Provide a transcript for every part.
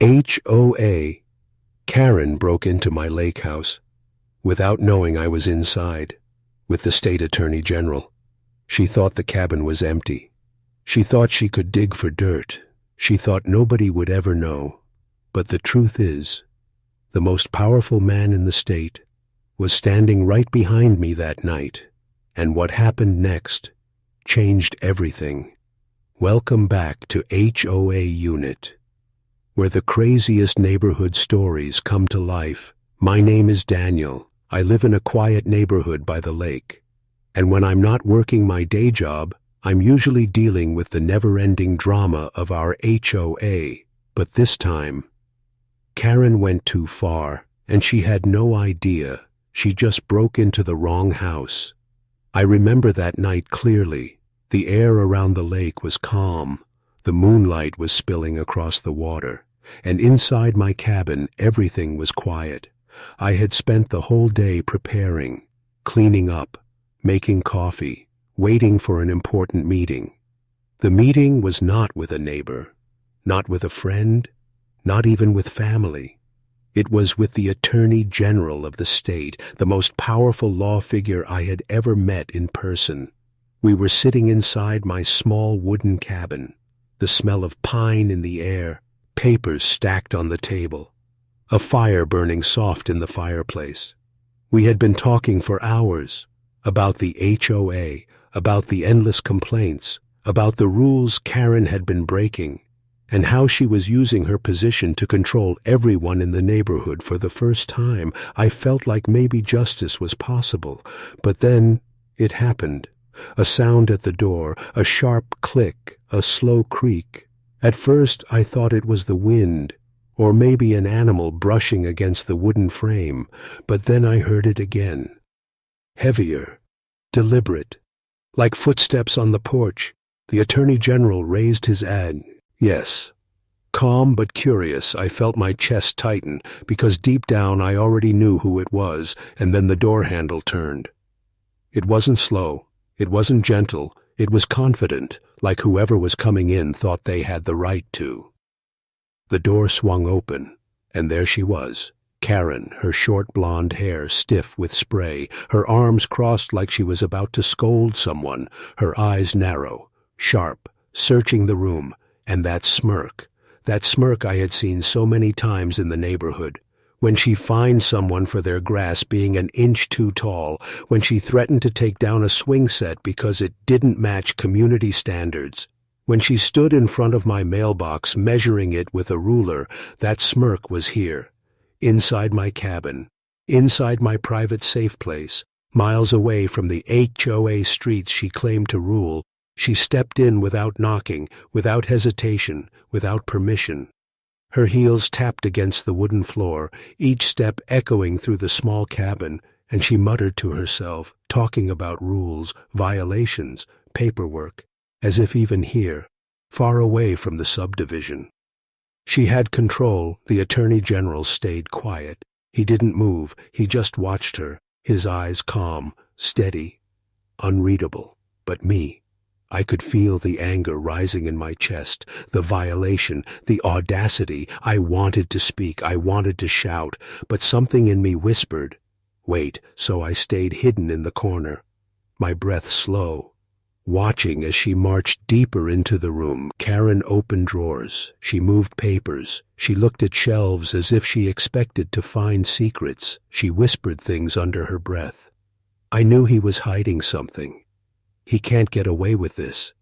HOA Karen broke into my lake house without knowing I was inside with the state attorney general. She thought the cabin was empty. She thought she could dig for dirt. She thought nobody would ever know. But the truth is, the most powerful man in the state was standing right behind me that night, and what happened next changed everything. Welcome back to HOA Unit, where the craziest neighborhood stories come to life. My name is Daniel. I live in a quiet neighborhood by the lake. And when I'm not working my day job, I'm usually dealing with the never-ending drama of our HOA. But this time, Karen went too far, and she had no idea. She just broke into the wrong house. I remember that night clearly. The air around the lake was calm. The moonlight was spilling across the water. And inside my cabin, everything was quiet. I had spent the whole day preparing, cleaning up, making coffee, waiting for an important meeting. The meeting was not with a neighbor, not with a friend, not even with family. It was with the Attorney General of the state, the most powerful law figure I had ever met in person. We were sitting inside my small wooden cabin, the smell of pine in the air, papers stacked on the table, a fire burning soft in the fireplace. We had been talking for hours about the HOA, about the endless complaints, about the rules Karen had been breaking, and how she was using her position to control everyone in the neighborhood for the first time. I felt like maybe justice was possible, but then it happened. A sound at the door, a sharp click, a slow creak. At first I thought it was the wind, or maybe an animal brushing against the wooden frame, but then I heard it again. Heavier, deliberate, like footsteps on the porch. The Attorney General raised his hand. Yes. Calm but curious, I felt my chest tighten, because deep down I already knew who it was, and then the door handle turned. It wasn't slow. It wasn't gentle. It was confident, like whoever was coming in thought they had the right to. The door swung open, and there she was, Karen, her short blonde hair stiff with spray, her arms crossed like she was about to scold someone, her eyes narrow, sharp, searching the room, and that smirk I had seen so many times in the neighborhood. When she fined someone for their grass being an inch too tall, when she threatened to take down a swing set because it didn't match community standards, when she stood in front of my mailbox measuring it with a ruler, that smirk was here, inside my cabin, inside my private safe place, miles away from the HOA streets she claimed to rule. She stepped in without knocking, without hesitation, without permission. Her heels tapped against the wooden floor, each step echoing through the small cabin, and she muttered to herself, talking about rules, violations, paperwork, as if even here, far away from the subdivision. She had control. The Attorney General stayed quiet. He didn't move. He just watched her, his eyes calm, steady, unreadable. But me, I could feel the anger rising in my chest, the violation, the audacity. I wanted to speak, I wanted to shout, but something in me whispered, wait, so I stayed hidden in the corner, my breath slow, watching as she marched deeper into the room. Karen opened drawers, she moved papers, she looked at shelves as if she expected to find secrets, she whispered things under her breath. I knew he was hiding something. He can't get away with this.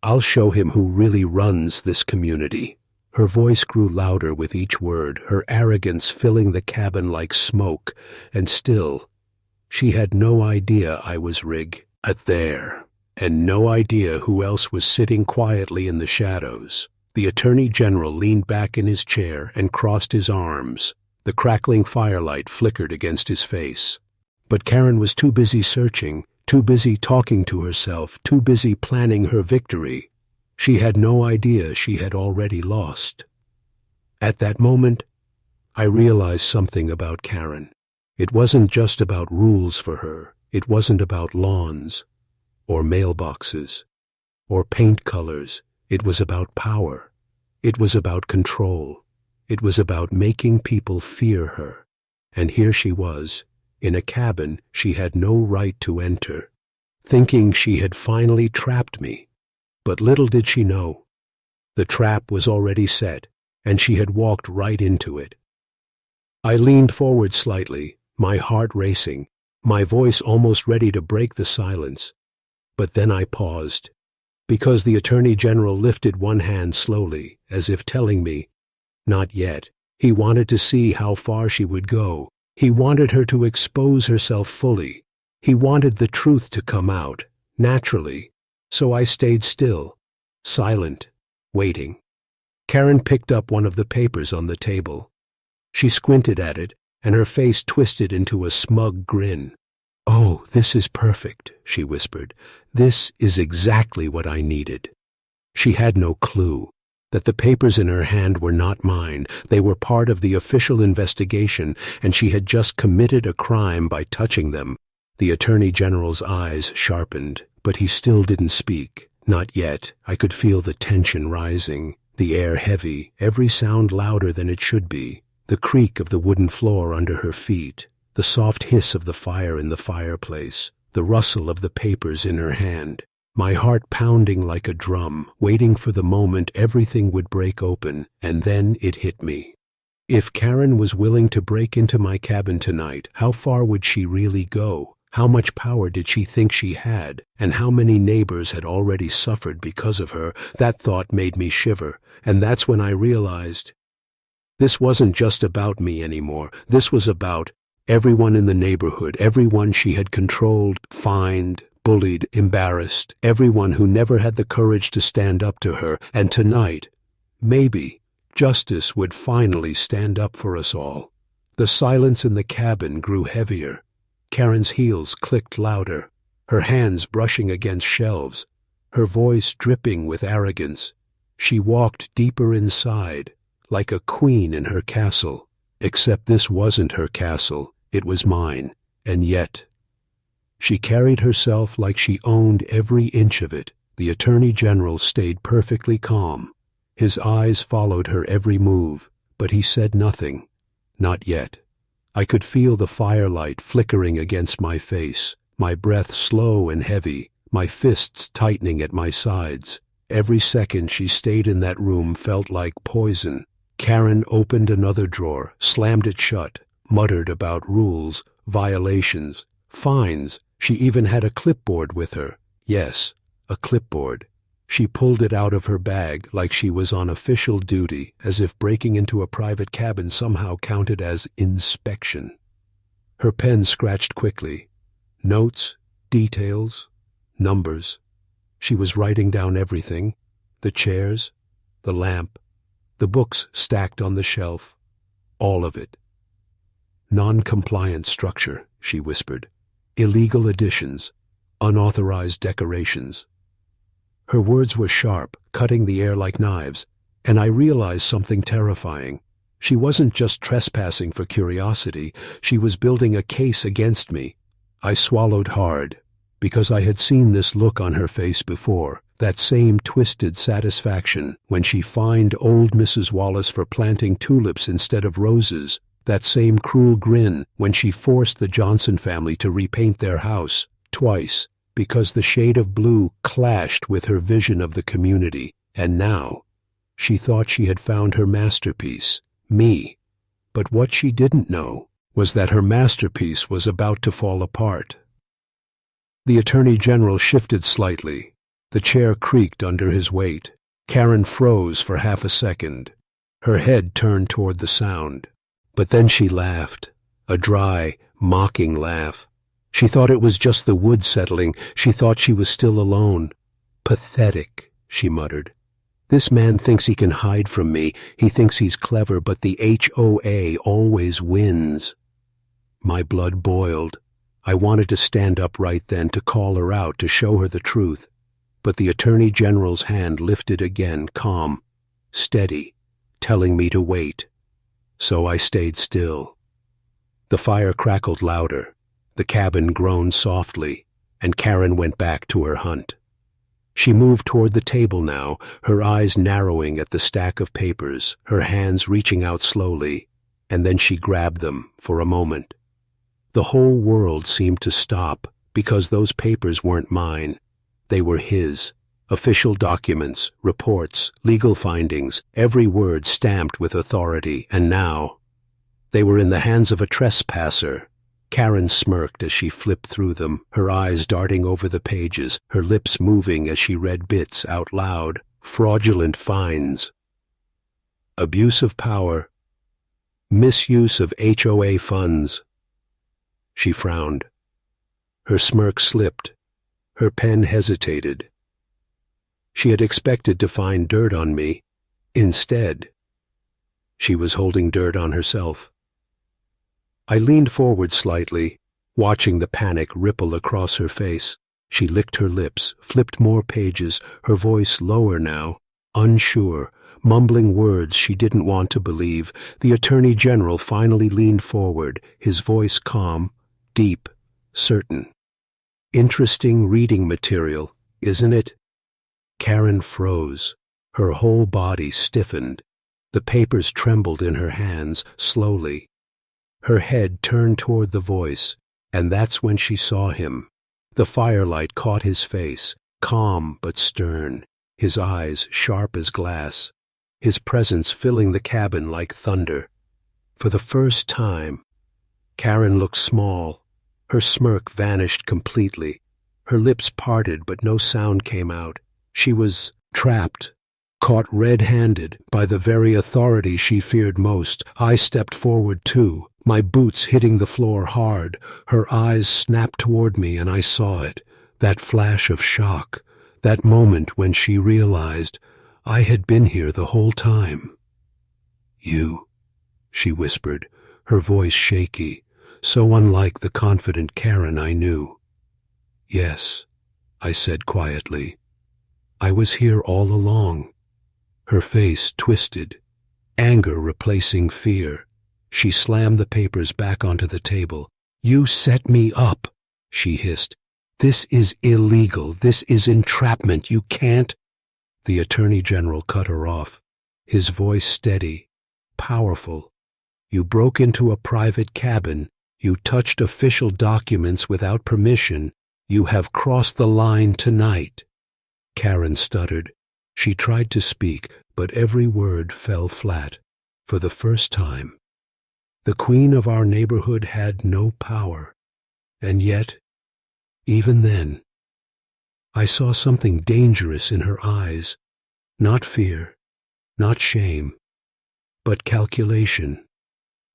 I'll show him who really runs this community. Her voice grew louder with each word, her arrogance filling the cabin like smoke, and still, she had no idea I was there, and no idea who else was sitting quietly in the shadows. The Attorney General leaned back in his chair and crossed his arms. The crackling firelight flickered against his face. But Karen was too busy searching, too busy talking to herself, too busy planning her victory. She had no idea she had already lost. At that moment, I realized something about Karen. It wasn't just about rules for her. It wasn't about lawns, or mailboxes, or paint colors. It was about power. It was about control. It was about making people fear her. And here she was, in a cabin she had no right to enter, thinking she had finally trapped me. But little did she know, the trap was already set, and she had walked right into it. I leaned forward slightly, my heart racing, my voice almost ready to break the silence. But then I paused, because the Attorney General lifted one hand slowly, as if telling me, not yet. He wanted to see how far she would go. He wanted her to expose herself fully. He wanted the truth to come out, naturally. So I stayed still, silent, waiting. Karen picked up one of the papers on the table. She squinted at it, and her face twisted into a smug grin. "Oh, this is perfect," she whispered. "This is exactly what I needed." She had no clue that the papers in her hand were not mine. They were part of the official investigation, and she had just committed a crime by touching them. The Attorney General's eyes sharpened, but he still didn't speak. Not yet. I could feel the tension rising, the air heavy, every sound louder than it should be, the creak of the wooden floor under her feet, the soft hiss of the fire in the fireplace, the rustle of the papers in her hand, my heart pounding like a drum, waiting for the moment everything would break open, and then it hit me. If Karen was willing to break into my cabin tonight, how far would she really go? How much power did she think she had? And how many neighbors had already suffered because of her? That thought made me shiver, and that's when I realized this wasn't just about me anymore. This was about everyone in the neighborhood, everyone she had controlled, fined, bullied, embarrassed, everyone who never had the courage to stand up to her. And tonight, maybe, justice would finally stand up for us all. The silence in the cabin grew heavier. Karen's heels clicked louder, her hands brushing against shelves, her voice dripping with arrogance. She walked deeper inside, like a queen in her castle. Except this wasn't her castle. It was mine, and yet she carried herself like she owned every inch of it. The Attorney General stayed perfectly calm. His eyes followed her every move, but he said nothing. Not yet. I could feel the firelight flickering against my face, my breath slow and heavy, my fists tightening at my sides. Every second she stayed in that room felt like poison. Karen opened another drawer, slammed it shut, muttered about rules, violations, fines. She even had a clipboard with her. Yes, a clipboard. She pulled it out of her bag like she was on official duty, as if breaking into a private cabin somehow counted as inspection. Her pen scratched quickly. Notes, details, numbers. She was writing down everything. The chairs, the lamp, the books stacked on the shelf. All of it. Non-compliant structure, she whispered. Illegal additions, unauthorized decorations. Her words were sharp, cutting the air like knives, and I realized something terrifying. She wasn't just trespassing for curiosity, she was building a case against me. I swallowed hard, because I had seen this look on her face before, that same twisted satisfaction when she fined old Mrs. Wallace for planting tulips instead of roses, that same cruel grin when she forced the Johnson family to repaint their house, twice, because the shade of blue clashed with her vision of the community. And now, she thought she had found her masterpiece, me. But what she didn't know was that her masterpiece was about to fall apart. The Attorney General shifted slightly. The chair creaked under his weight. Karen froze for half a second. Her head turned toward the sound. But then she laughed, a dry, mocking laugh. She thought it was just the wood settling. She thought she was still alone. Pathetic, she muttered. This man thinks he can hide from me. He thinks he's clever, but the HOA always wins. My blood boiled. I wanted to stand up right then, to call her out, to show her the truth. But the Attorney General's hand lifted again, calm, steady, telling me to wait. So I stayed still. The fire crackled louder. The cabin groaned softly, and Karen went back to her hunt. She moved toward the table now, her eyes narrowing at the stack of papers, her hands reaching out slowly, and then she grabbed them for a moment. The whole world seemed to stop, because those papers weren't mine. They were his. Official documents, reports, legal findings, every word stamped with authority, and now they were in the hands of a trespasser. Karen smirked as she flipped through them, her eyes darting over the pages, her lips moving as she read bits out loud. Fraudulent fines, abuse of power, misuse of HOA funds. She frowned. Her smirk slipped. Her pen hesitated. She had expected to find dirt on me. Instead, she was holding dirt on herself. I leaned forward slightly, watching the panic ripple across her face. She licked her lips, flipped more pages, her voice lower now, unsure, mumbling words she didn't want to believe. The Attorney General finally leaned forward, his voice calm, deep, certain. Interesting reading material, isn't it? Karen froze. Her whole body stiffened. The papers trembled in her hands, slowly. Her head turned toward the voice, and that's when she saw him. The firelight caught his face, calm but stern, his eyes sharp as glass, his presence filling the cabin like thunder. For the first time, Karen looked small. Her smirk vanished completely. Her lips parted, but no sound came out. She was trapped, caught red-handed by the very authority she feared most. I stepped forward too, my boots hitting the floor hard. Her eyes snapped toward me, and I saw it, that flash of shock, that moment when she realized I had been here the whole time. "You," she whispered, her voice shaky, so unlike the confident Karen I knew. "Yes," I said quietly. "I was here all along." Her face twisted, anger replacing fear. She slammed the papers back onto the table. "You set me up," she hissed. "This is illegal. This is entrapment. You can't—" The Attorney General cut her off, his voice steady, powerful. "You broke into a private cabin. You touched official documents without permission. You have crossed the line tonight." Karen stuttered. She tried to speak, but every word fell flat. For the first time, the queen of our neighborhood had no power. And yet, even then, I saw something dangerous in her eyes. Not fear, not shame, but calculation.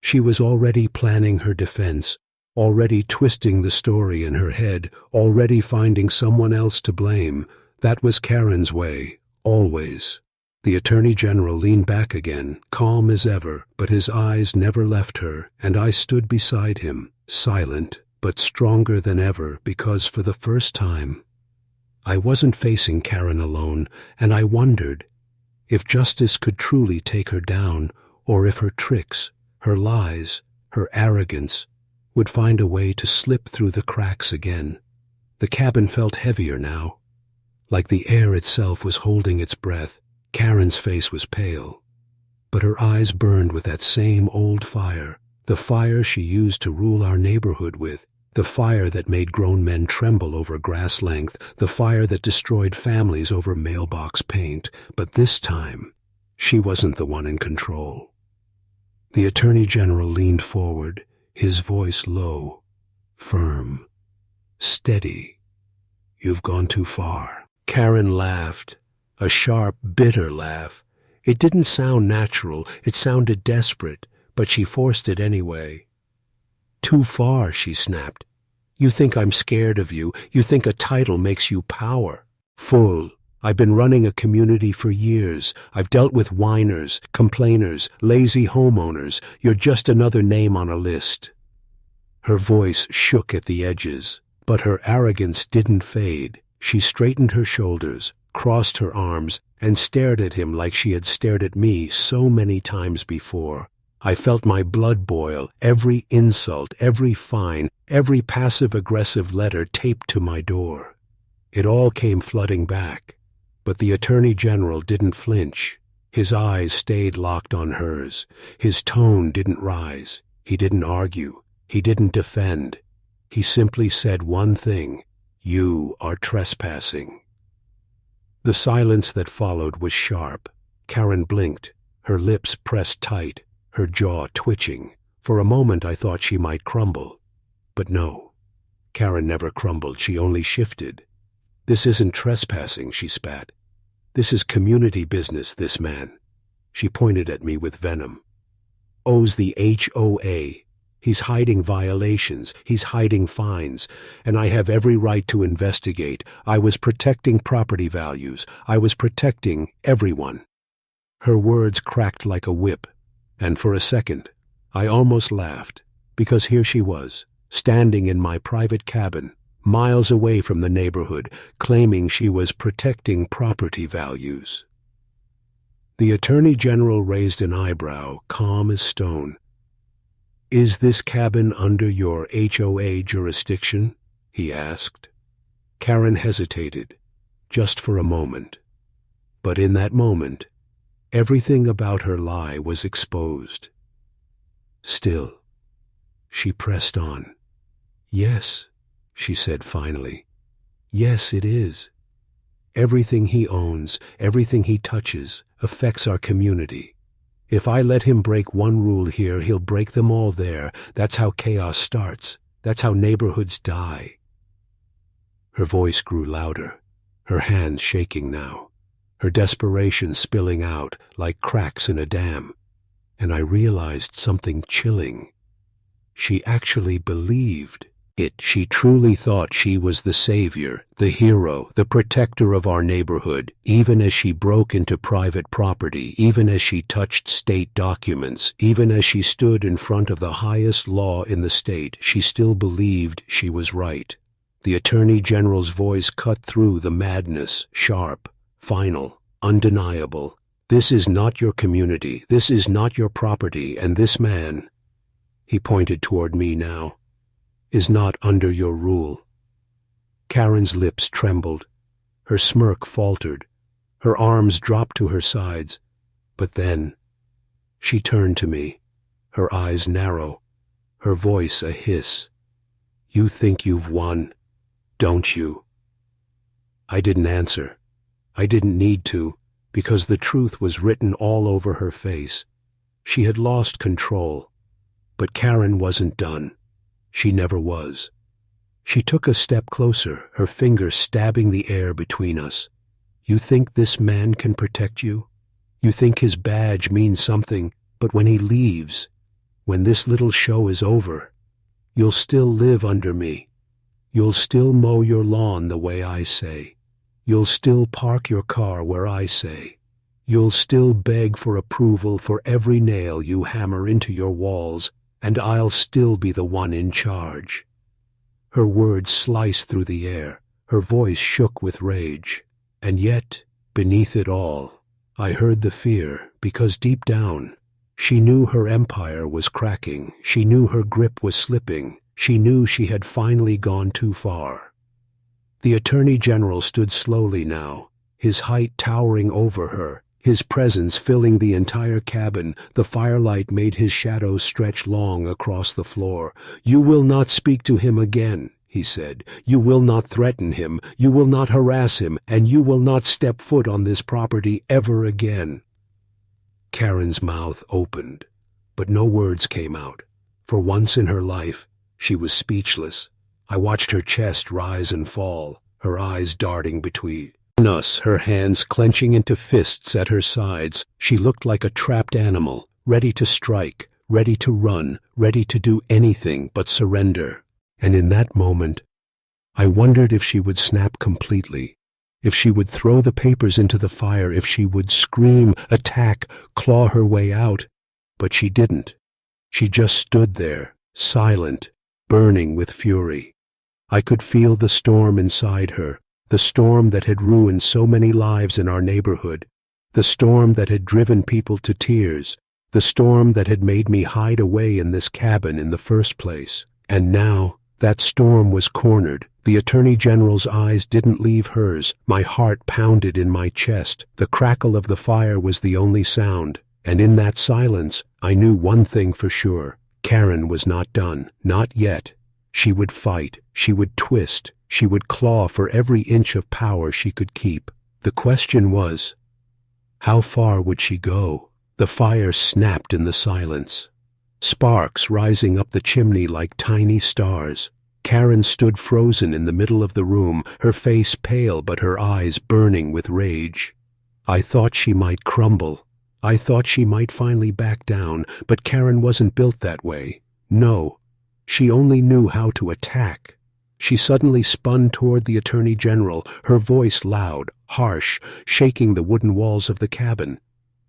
She was already planning her defense, already twisting the story in her head, already finding someone else to blame. That was Karen's way, always. The Attorney General leaned back again, calm as ever, but his eyes never left her, and I stood beside him, silent, but stronger than ever, because for the first time, I wasn't facing Karen alone, and I wondered if justice could truly take her down, or if her tricks, her lies, her arrogance would find a way to slip through the cracks again. The cabin felt heavier now, like the air itself was holding its breath. Karen's face was pale, but her eyes burned with that same old fire, the fire she used to rule our neighborhood with, the fire that made grown men tremble over grass length, the fire that destroyed families over mailbox paint. But this time, she wasn't the one in control. The Attorney General leaned forward, his voice low, firm, steady. "You've gone too far." Karen laughed, a sharp, bitter laugh. It didn't sound natural, it sounded desperate, but she forced it anyway. "Too far," she snapped. "You think I'm scared of you. You think a title makes you power. Fool. I've been running a community for years. I've dealt with whiners, complainers, lazy homeowners. You're just another name on a list." Her voice shook at the edges, but her arrogance didn't fade. She straightened her shoulders, crossed her arms, and stared at him like she had stared at me so many times before. I felt my blood boil, every insult, every fine, every passive-aggressive letter taped to my door. It all came flooding back. But the Attorney General didn't flinch. His eyes stayed locked on hers. His tone didn't rise. He didn't argue. He didn't defend. He simply said one thing: "You are trespassing." The silence that followed was sharp. Karen blinked, her lips pressed tight, her jaw twitching. For a moment I thought she might crumble. But no. Karen never crumbled, she only shifted. "This isn't trespassing," she spat. "This is community business, this man." She pointed at me with venom. "Owes the HOA. He's hiding violations, he's hiding fines, and I have every right to investigate. I was protecting property values. I was protecting everyone." Her words cracked like a whip, and for a second, I almost laughed, because here she was, standing in my private cabin, miles away from the neighborhood, claiming she was protecting property values. The Attorney General raised an eyebrow, calm as stone. "Is this cabin under your HOA jurisdiction?" he asked. Karen hesitated, just for a moment. But in that moment, everything about her lie was exposed. Still, she pressed on. "Yes," she said finally. "Yes, it is. Everything he owns, everything he touches, affects our community. If I let him break one rule here, he'll break them all there. That's how chaos starts. That's how neighborhoods die." Her voice grew louder, her hands shaking now, her desperation spilling out like cracks in a dam. And I realized something chilling. She actually believed it. She truly thought she was the savior, the hero, the protector of our neighborhood, even as she broke into private property, even as she touched state documents, even as she stood in front of the highest law in the state. She still believed she was right. The Attorney General's voice cut through the madness, sharp, final, undeniable. "This is not your community, this is not your property, and this man," he pointed toward me now, "is not under your rule." Karen's lips trembled, her smirk faltered, her arms dropped to her sides. But then, she turned to me, her eyes narrow, her voice a hiss. "You think you've won, don't you?" I didn't answer. I didn't need to, because the truth was written all over her face. She had lost control. But Karen wasn't done. She never was. She took a step closer, her fingers stabbing the air between us. "You think this man can protect you? You think his badge means something, but when he leaves, when this little show is over, you'll still live under me. You'll still mow your lawn the way I say. You'll still park your car where I say. You'll still beg for approval for every nail you hammer into your walls, and I'll still be the one in charge." Her words sliced through the air, her voice shook with rage. And yet, beneath it all, I heard the fear, because deep down, she knew her empire was cracking, she knew her grip was slipping, she knew she had finally gone too far. The Attorney General stood slowly now, his height towering over her, his presence filling the entire cabin. The firelight made his shadow stretch long across the floor. "You will not speak to him again," he said. "You will not threaten him, you will not harass him, and you will not step foot on this property ever again." Karen's mouth opened, but no words came out. For once in her life, she was speechless. I watched her chest rise and fall, her eyes darting between us, her hands clenching into fists at her sides. She looked like a trapped animal, ready to strike, ready to run, ready to do anything but surrender. And in that moment, I wondered if she would snap completely, if she would throw the papers into the fire, if she would scream, attack, claw her way out. But she didn't. She just stood there, silent, burning with fury. I could feel the storm inside her, the storm that had ruined so many lives in our neighborhood, the storm that had driven people to tears, the storm that had made me hide away in this cabin in the first place. And now, That storm was cornered. The Attorney General's eyes didn't leave hers. My heart pounded in my chest. The crackle of the fire was the only sound. And in that silence, I knew one thing for sure. Karen was not done. Not yet. She would fight. She would twist. She would claw for every inch of power she could keep. The question was, how far would she go? The fire snapped in the silence, sparks rising up the chimney like tiny stars. Karen stood frozen in the middle of the room, her face pale but her eyes burning with rage. I thought she might crumble. I thought she might finally back down, but Karen wasn't built that way. No, she only knew how to attack. She suddenly spun toward the Attorney General, her voice loud, harsh, shaking the wooden walls of the cabin.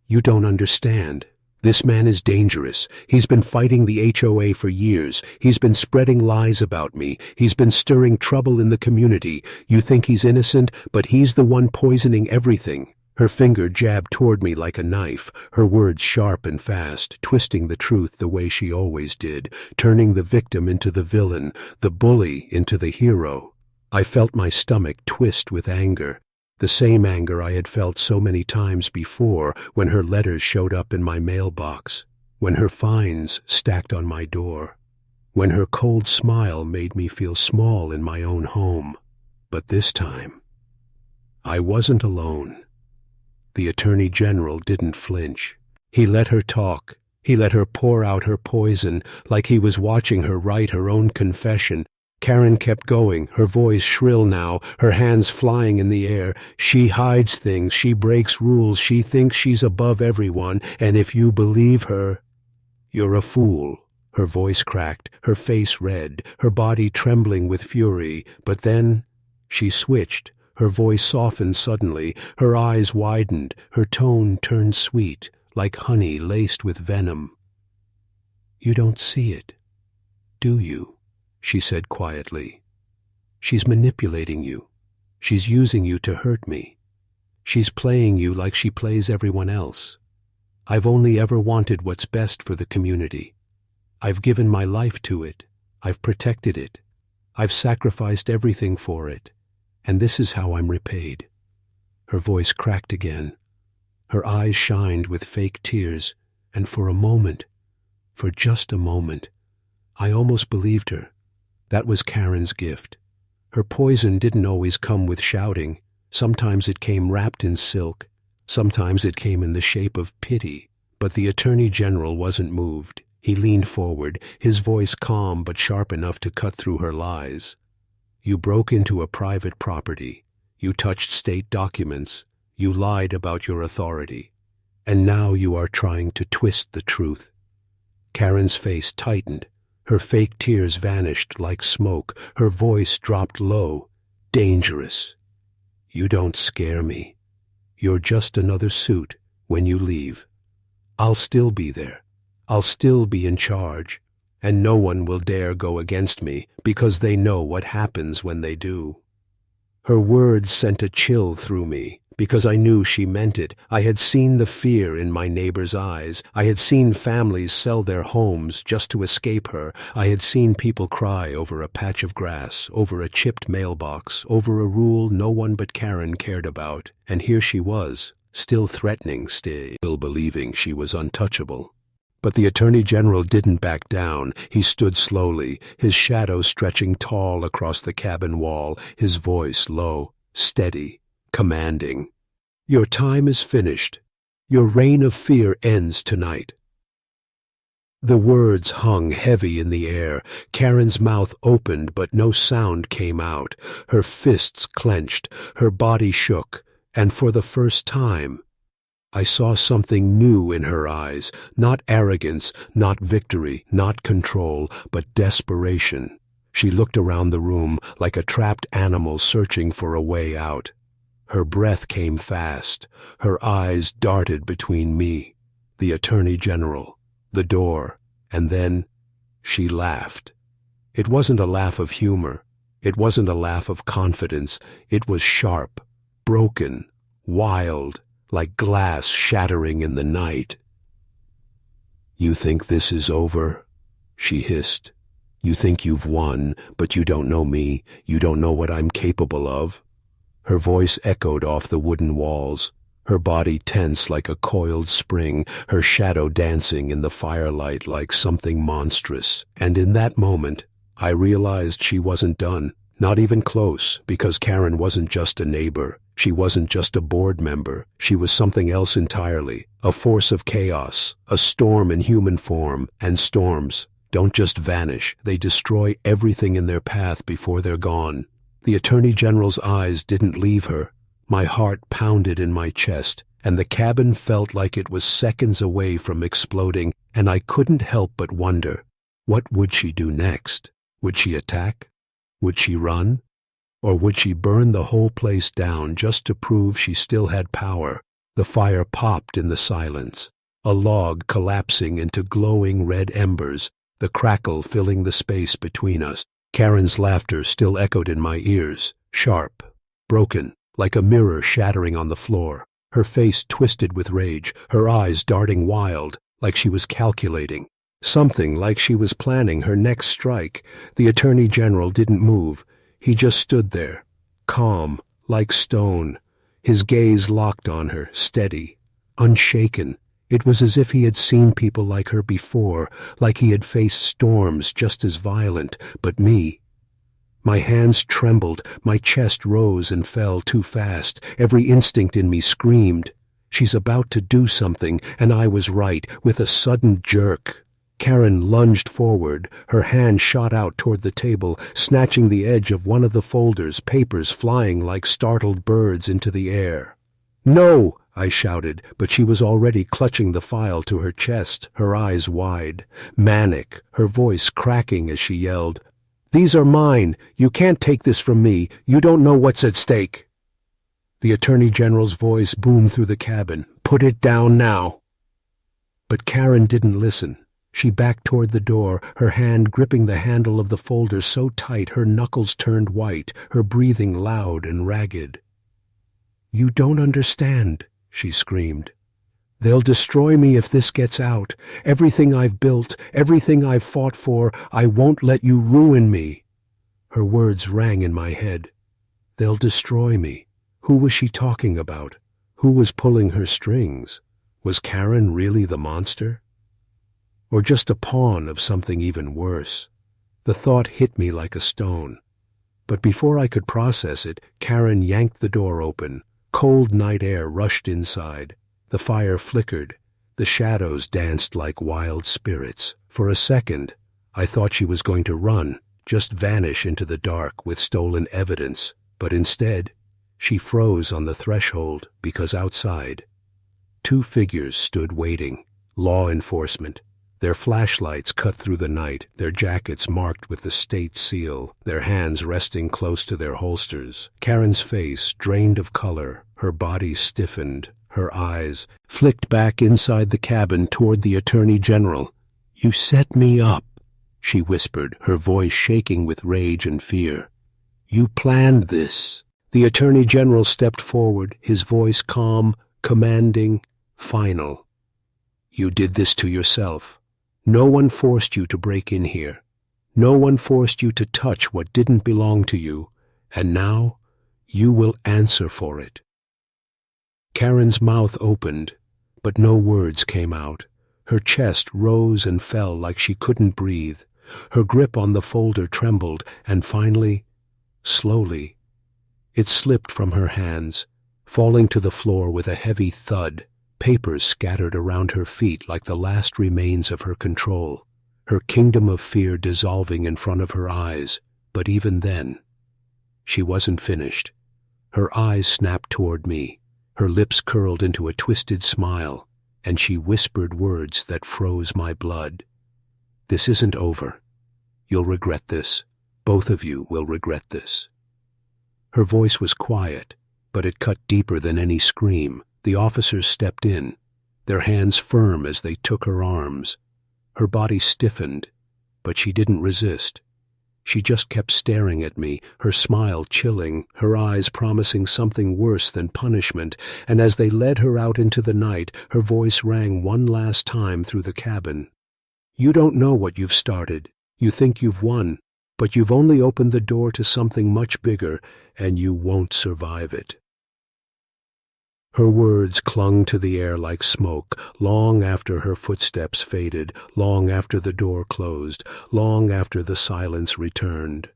"You don't understand. This man is dangerous. He's been fighting the HOA for years. He's been spreading lies about me. He's been stirring trouble in the community. You think he's innocent, but he's the one poisoning everything." Her finger jabbed toward me like a knife, her words sharp and fast, twisting the truth the way she always did, turning the victim into the villain, the bully into the hero. I felt my stomach twist with anger, the same anger I had felt so many times before when her letters showed up in my mailbox, when her fines stacked on my door, when her cold smile made me feel small in my own home. But this time, I wasn't alone. The Attorney General didn't flinch. He let her talk. He let her pour out her poison, like he was watching her write her own confession. Karen kept going, her voice shrill now, her hands flying in the air. "She hides things, she breaks rules, she thinks she's above everyone, and if you believe her, you're a fool." Her voice cracked, her face red, her body trembling with fury. But then she switched. Her voice softened suddenly, her eyes widened, her tone turned sweet, like honey laced with venom. "You don't see it, do you?" she said quietly. "She's manipulating you. She's using you to hurt me. She's playing you like she plays everyone else. I've only ever wanted what's best for the community. I've given my life to it. I've protected it. I've sacrificed everything for it. And this is how I'm repaid." Her voice cracked again. Her eyes shined with fake tears, and for a moment, for just a moment, I almost believed her. That was Karen's gift. Her poison didn't always come with shouting. Sometimes it came wrapped in silk. Sometimes it came in the shape of pity. But the Attorney General wasn't moved. He leaned forward, his voice calm but sharp enough to cut through her lies. "You broke into a private property. You touched state documents. You lied about your authority. And now you are trying to twist the truth." Karen's face tightened. Her fake tears vanished like smoke. Her voice dropped low. "Dangerous. You don't scare me. You're just another suit when you leave. I'll still be there. I'll still be in charge. And no one will dare go against me because they know what happens when they do." Her words sent a chill through me because I knew she meant it. I had seen the fear in my neighbors' eyes. I had seen families sell their homes just to escape her. I had seen people cry over a patch of grass, over a chipped mailbox, over a rule no one but Karen cared about. And here she was, still threatening, still believing she was untouchable. But the Attorney General didn't back down. He stood slowly, his shadow stretching tall across the cabin wall, his voice low, steady, commanding. "Your time is finished. Your reign of fear ends tonight." The words hung heavy in the air. Karen's mouth opened, but no sound came out. Her fists clenched, her body shook, and for the first time, I saw something new in her eyes, not arrogance, not victory, not control, but desperation. She looked around the room like a trapped animal searching for a way out. Her breath came fast. Her eyes darted between me, the Attorney General, the door, and then she laughed. It wasn't a laugh of humor. It wasn't a laugh of confidence. It was sharp, broken, wild, like glass shattering in the night. "You think this is over?" she hissed. You think you've won, but you don't know me. You don't know what I'm capable of." Her voice echoed off the wooden walls, her body tense like a coiled spring, her shadow dancing in the firelight like something monstrous. And in that moment, I realized she wasn't done, not even close, because Karen wasn't just a neighbor. She wasn't just a board member. She was something else entirely, a force of chaos, a storm in human form. And storms don't just vanish, they destroy everything in their path before they're gone. The Attorney General's eyes didn't leave her. My heart pounded in my chest, and the cabin felt like it was seconds away from exploding, and I couldn't help but wonder, what would she do next? Would she attack? Would she run? Or would she burn the whole place down just to prove she still had power? The fire popped in the silence, a log collapsing into glowing red embers, the crackle filling the space between us. Karen's laughter still echoed in my ears, sharp, broken, like a mirror shattering on the floor. Her face twisted with rage, her eyes darting wild, like she was calculating. Something like she was planning her next strike. The Attorney General didn't move. He just stood there, calm, like stone, his gaze locked on her, steady, unshaken. It was as if he had seen people like her before, like he had faced storms just as violent, but me. My hands trembled, my chest rose and fell too fast. Every instinct in me screamed, she's about to do something, and I was right. With a sudden jerk, Karen lunged forward, her hand shot out toward the table, snatching the edge of one of the folders, papers flying like startled birds into the air. "No!" I shouted, but she was already clutching the file to her chest, her eyes wide, manic, her voice cracking as she yelled, "These are mine! You can't take this from me! You don't know what's at stake!" The Attorney General's voice boomed through the cabin, "Put it down now!" But Karen didn't listen. She backed toward the door, her hand gripping the handle of the folder so tight her knuckles turned white, her breathing loud and ragged. "You don't understand," she screamed. "They'll destroy me if this gets out. Everything I've built, everything I've fought for, I won't let you ruin me." Her words rang in my head. They'll destroy me. Who was she talking about? Who was pulling her strings? Was Karen really the monster? Or just a pawn of something even worse? The thought hit me like a stone. But before I could process it, Karen yanked the door open. Cold night air rushed inside. The fire flickered. The shadows danced like wild spirits. For a second, I thought she was going to run, just vanish into the dark with stolen evidence. But instead, she froze on the threshold because outside, two figures stood waiting, law enforcement. Their flashlights cut through the night, their jackets marked with the state seal, their hands resting close to their holsters. Karen's face drained of color, her body stiffened, her eyes flicked back inside the cabin toward the Attorney General. "You set me up," she whispered, her voice shaking with rage and fear. "You planned this." The Attorney General stepped forward, his voice calm, commanding, final. "You did this to yourself. No one forced you to break in here. No one forced you to touch what didn't belong to you, and now you will answer for it." Karen's mouth opened, but no words came out. Her chest rose and fell like she couldn't breathe. Her grip on the folder trembled, and finally, slowly, it slipped from her hands, falling to the floor with a heavy thud. Papers scattered around her feet like the last remains of her control, her kingdom of fear dissolving in front of her eyes. But even then, she wasn't finished. Her eyes snapped toward me, her lips curled into a twisted smile, and she whispered words that froze my blood. "This isn't over. You'll regret this. Both of you will regret this." Her voice was quiet, but it cut deeper than any scream. The officers stepped in, their hands firm as they took her arms. Her body stiffened, but she didn't resist. She just kept staring at me, her smile chilling, her eyes promising something worse than punishment, and as they led her out into the night, her voice rang one last time through the cabin. "You don't know what you've started. You think you've won, but you've only opened the door to something much bigger, and you won't survive it." Her words clung to the air like smoke, long after her footsteps faded, long after the door closed, long after the silence returned.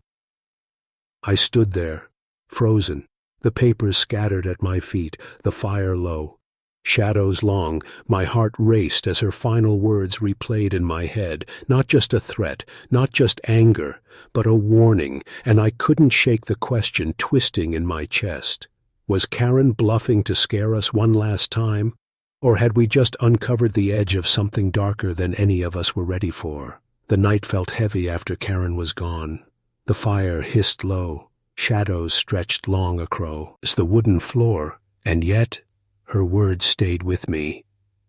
I stood there, frozen, the papers scattered at my feet, the fire low. Shadows long, my heart raced as her final words replayed in my head, not just a threat, not just anger, but a warning, and I couldn't shake the question twisting in my chest. Was Karen bluffing to scare us one last time? Or had we just uncovered the edge of something darker than any of us were ready for? The night felt heavy after Karen was gone. The fire hissed low, shadows stretched long across the wooden floor, and yet her words stayed with me.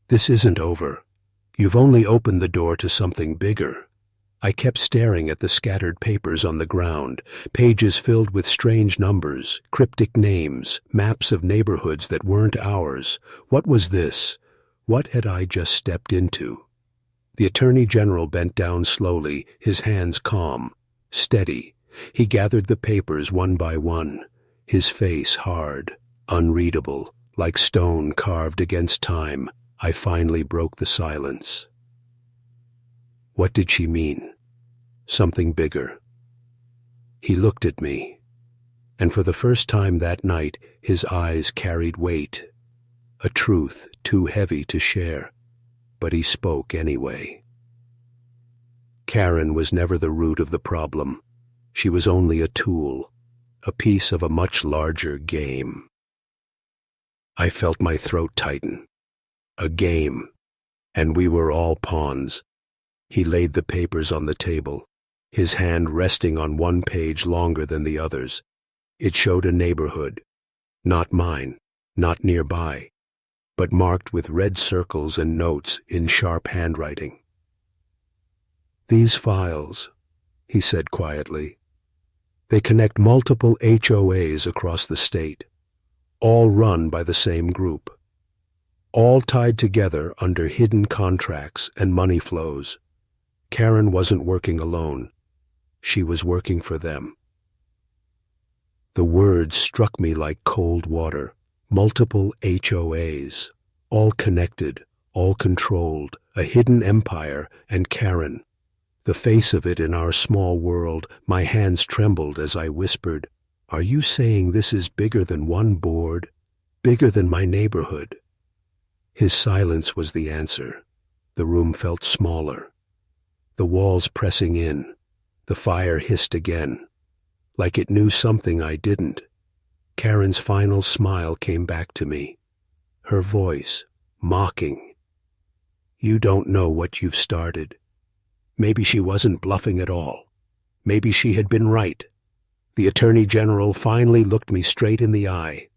"This isn't over. You've only opened the door to something bigger." I kept staring at the scattered papers on the ground, pages filled with strange numbers, cryptic names, maps of neighborhoods that weren't ours. What was this? What had I just stepped into? The Attorney General bent down slowly, his hands calm, steady. He gathered the papers one by one, his face hard, unreadable, like stone carved against time. I finally broke the silence. What did she mean? Something bigger. He looked at me, and for the first time that night, his eyes carried weight, a truth too heavy to share, but he spoke anyway. Karen was never the root of the problem. She was only a tool, a piece of a much larger game. I felt my throat tighten. A game, and we were all pawns. He laid the papers on the table, his hand resting on one page longer than the others. It showed a neighborhood, not mine, not nearby, but marked with red circles and notes in sharp handwriting. "These files," he said quietly, "they connect multiple HOAs across the state, all run by the same group, all tied together under hidden contracts and money flows. Karen wasn't working alone. She was working for them." The words struck me like cold water. Multiple HOAs, all connected, all controlled, a hidden empire, and Karen, the face of it in our small world. My hands trembled as I whispered, "Are you saying this is bigger than one board? Bigger than my neighborhood?" His silence was the answer. The room felt smaller, the walls pressing in. The fire hissed again, like it knew something I didn't. Karen's final smile came back to me, her voice mocking. "You don't know what you've started." Maybe she wasn't bluffing at all. Maybe she had been right. The Attorney General finally looked me straight in the eye.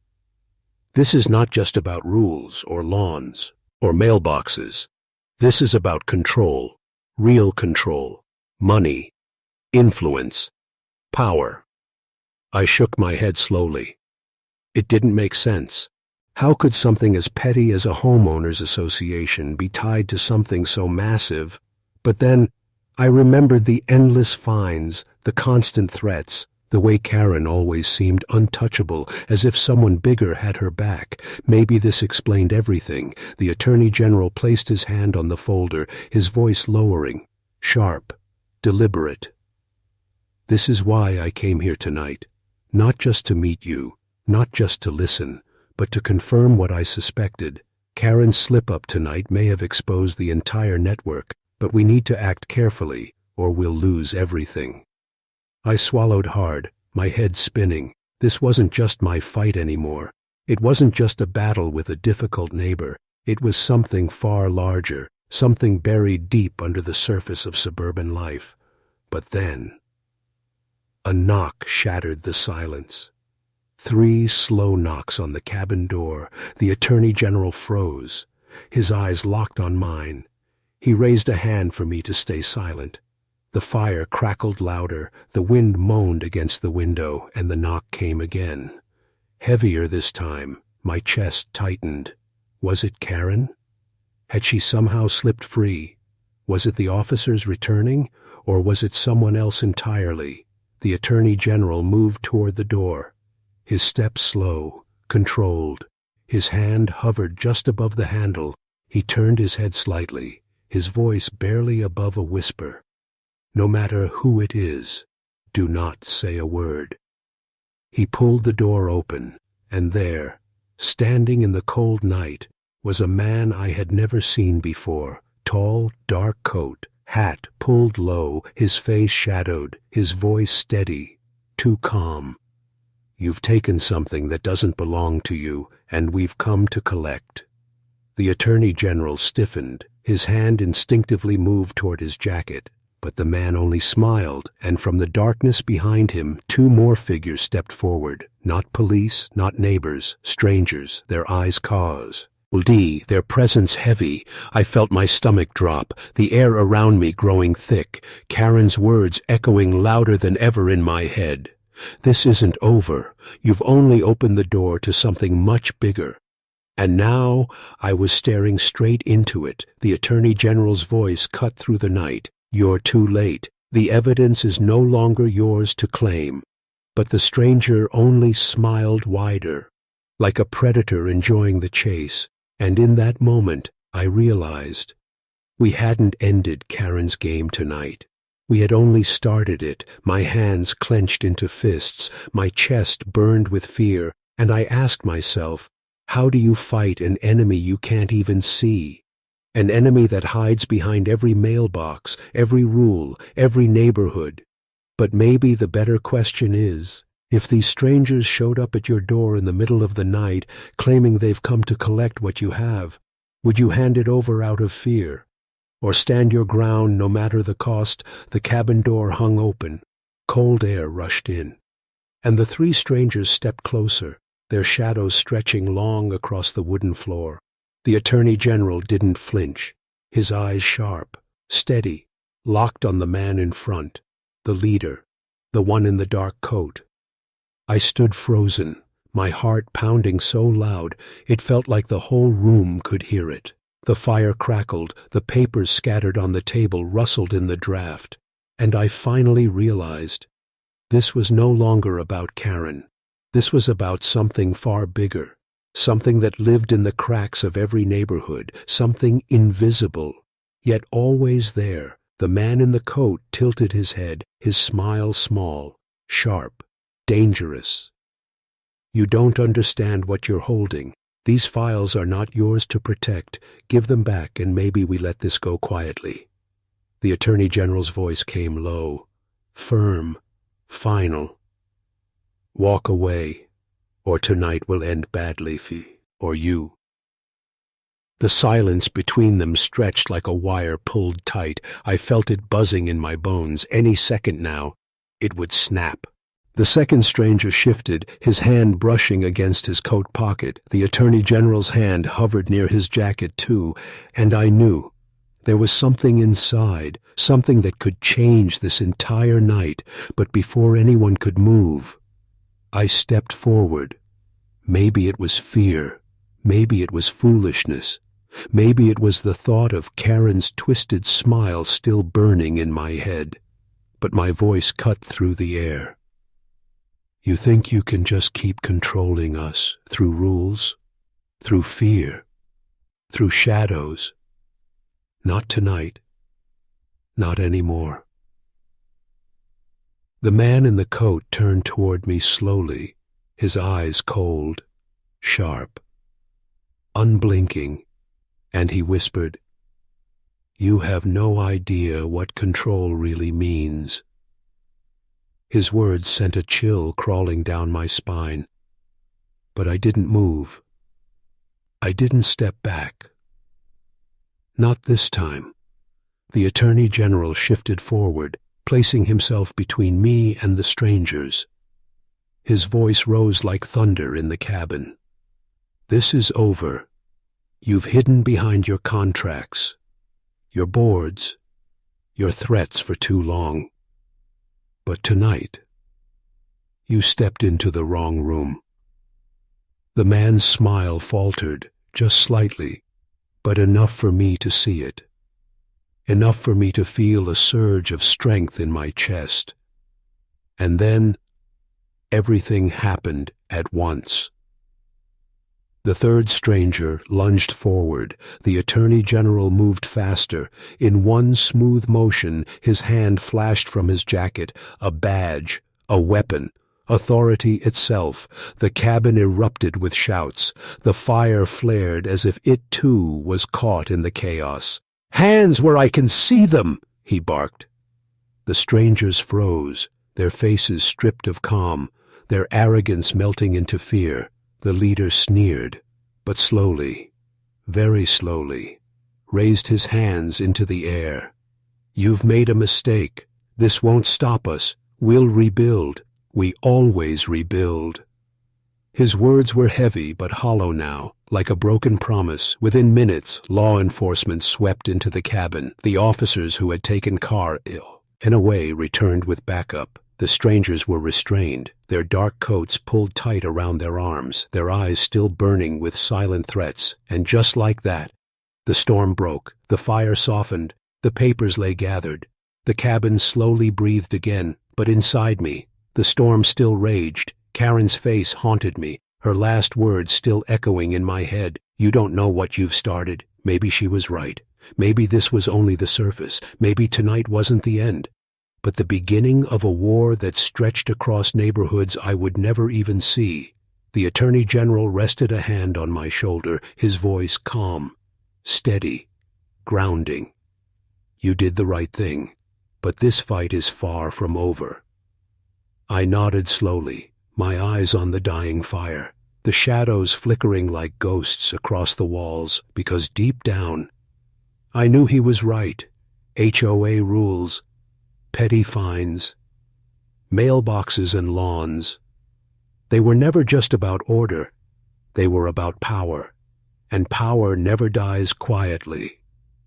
"This is not just about rules or lawns or mailboxes. This is about control, real control, money, influence, power." I shook my head slowly. It didn't make sense. How could something as petty as a homeowners association be tied to something so massive? But then I remembered the endless fines, the constant threats, the way Karen always seemed untouchable, as if someone bigger had her back. Maybe this explained everything. The Attorney General placed his hand on the folder, his voice lowering, sharp, deliberate. "This is why I came here tonight. Not just to meet you, not just to listen, but to confirm what I suspected. Karen's slip-up tonight may have exposed the entire network, but we need to act carefully, or we'll lose everything." I swallowed hard, my head spinning. This wasn't just my fight anymore. It wasn't just a battle with a difficult neighbor. It was something far larger, something buried deep under the surface of suburban life. But then a knock shattered the silence. 3 slow knocks on the cabin door. The Attorney General froze, his eyes locked on mine. He raised a hand for me to stay silent. The fire crackled louder, the wind moaned against the window, and the knock came again. Heavier this time, my chest tightened. Was it Karen? Had she somehow slipped free? Was it the officers returning, or was it someone else entirely? The Attorney General moved toward the door. His steps slow, controlled. His hand hovered just above the handle. He turned his head slightly, his voice barely above a whisper. "No matter who it is, do not say a word." He pulled the door open, and there, standing in the cold night, was a man I had never seen before. Tall, dark coat, hat pulled low, his face shadowed, his voice steady, too calm. "You've taken something that doesn't belong to you, and we've come to collect." The Attorney General stiffened. His hand instinctively moved toward his jacket, but the man only smiled, and from the darkness behind him, two more figures stepped forward. Not police, not neighbors, strangers, their eyes cold, their presence heavy. I felt my stomach drop, the air around me growing thick, Karen's words echoing louder than ever in my head. "This isn't over. You've only opened the door to something much bigger." And now I was staring straight into it. The Attorney General's voice cut through the night. "You're too late. The evidence is no longer yours to claim." But the stranger only smiled wider, like a predator enjoying the chase. And in that moment, I realized we hadn't ended Karen's game tonight. We had only started it. My hands clenched into fists, my chest burned with fear, and I asked myself, how do you fight an enemy you can't even see? An enemy that hides behind every mailbox, every rule, every neighborhood. But maybe the better question is, if these strangers showed up at your door in the middle of the night, claiming they've come to collect what you have, would you hand it over out of fear? Or stand your ground no matter the cost? The cabin door hung open. Cold air rushed in. And the three strangers stepped closer, their shadows stretching long across the wooden floor. The Attorney General didn't flinch, his eyes sharp, steady, locked on the man in front, the leader, the one in the dark coat. I stood frozen, my heart pounding so loud it felt like the whole room could hear it. The fire crackled, the papers scattered on the table rustled in the draft, and I finally realized this was no longer about Karen. This was about something far bigger, something that lived in the cracks of every neighborhood, something invisible, yet always there. The man in the coat tilted his head, his smile small, sharp, dangerous. "You don't understand what you're holding. These files are not yours to protect. Give them back and maybe we let this go quietly." The Attorney General's voice came low, firm, final. "Walk away, or tonight will end badly or you." The silence between them stretched like a wire pulled tight. I felt it buzzing in my bones. Any second now, it would snap. The second stranger shifted, his hand brushing against his coat pocket. The Attorney General's hand hovered near his jacket too, and I knew there was something inside, something that could change this entire night. But before anyone could move, I stepped forward. Maybe it was fear, maybe it was foolishness, maybe it was the thought of Karen's twisted smile still burning in my head. But my voice cut through the air. "You think you can just keep controlling us through rules, through fear, through shadows? Not tonight. Not anymore." The man in the coat turned toward me slowly, his eyes cold, sharp, unblinking, and he whispered, "You have no idea what control really means." His words sent a chill crawling down my spine. But I didn't move. I didn't step back. Not this time. The Attorney General shifted forward, placing himself between me and the strangers. His voice rose like thunder in the cabin. "This is over. You've hidden behind your contracts, your boards, your threats for too long. But tonight, you stepped into the wrong room." The man's smile faltered, just slightly, but enough for me to see it. enough for me to feel a surge of strength in my chest. And then, everything happened at once. The third stranger lunged forward. The Attorney General moved faster. In one smooth motion, his hand flashed from his jacket, a badge, a weapon, authority itself. The cabin erupted with shouts. The fire flared as if it too was caught in the chaos. "Hands where I can see them!" he barked. The strangers froze, their faces stripped of calm, their arrogance melting into fear. The leader sneered, but slowly, very slowly, raised his hands into the air. "You've made a mistake. This won't stop us. We'll rebuild. We always rebuild." His words were heavy but hollow now, like a broken promise. Within minutes, law enforcement swept into the cabin. The officers who had taken Carr away returned with backup. The strangers were restrained, their dark coats pulled tight around their arms, their eyes still burning with silent threats. And just like that, the storm broke, the fire softened, the papers lay gathered. The cabin slowly breathed again, but inside me, the storm still raged. Karen's face haunted me, her last words still echoing in my head. "You don't know what you've started." Maybe she was right. Maybe this was only the surface. Maybe tonight wasn't the end, but the beginning of a war that stretched across neighborhoods I would never even see. The Attorney General rested a hand on my shoulder, his voice calm, steady, grounding. "You did the right thing, but this fight is far from over." I nodded slowly, my eyes on the dying fire, the shadows flickering like ghosts across the walls, because deep down, I knew he was right. HOA rules, petty fines, mailboxes and lawns. They were never just about order. They were about power. And power never dies quietly.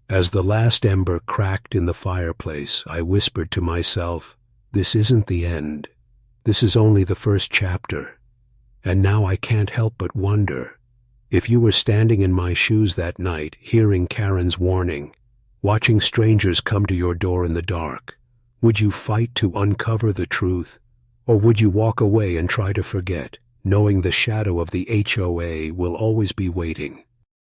As the last ember cracked in the fireplace, I whispered to myself, "This isn't the end. This is only the first chapter." And now I can't help but wonder, if you were standing in my shoes that night, hearing Karen's warning, watching strangers come to your door in the dark, would you fight to uncover the truth, or would you walk away and try to forget, knowing the shadow of the HOA will always be waiting?